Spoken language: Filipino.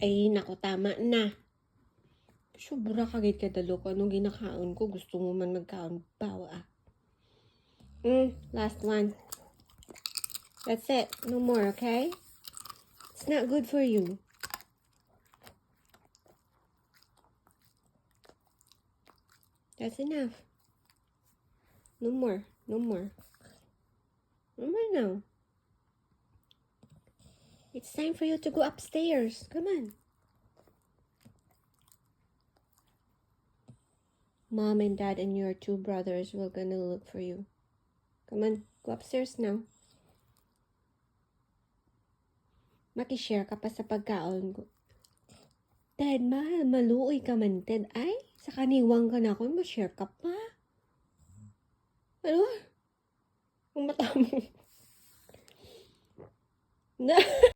Ay, nako, tama na. Sobra kagit kadalo ko. Anong ginakaon ko? Gusto mo man magkaon. Bawa ah. Last one. That's it. No more, okay? It's not good for you. That's enough. No more. No more. No more now. It's time for you to go upstairs. Come on. Mom and Dad and your two brothers will gonna look for you. Come on. Go upstairs now. Makishare ka pa sa pagkaon ko. Ted, maluoy ka man, Ted. Ay, sa kaniwang ka na ako, ma-share ka pa. Ano? Ang mata mo.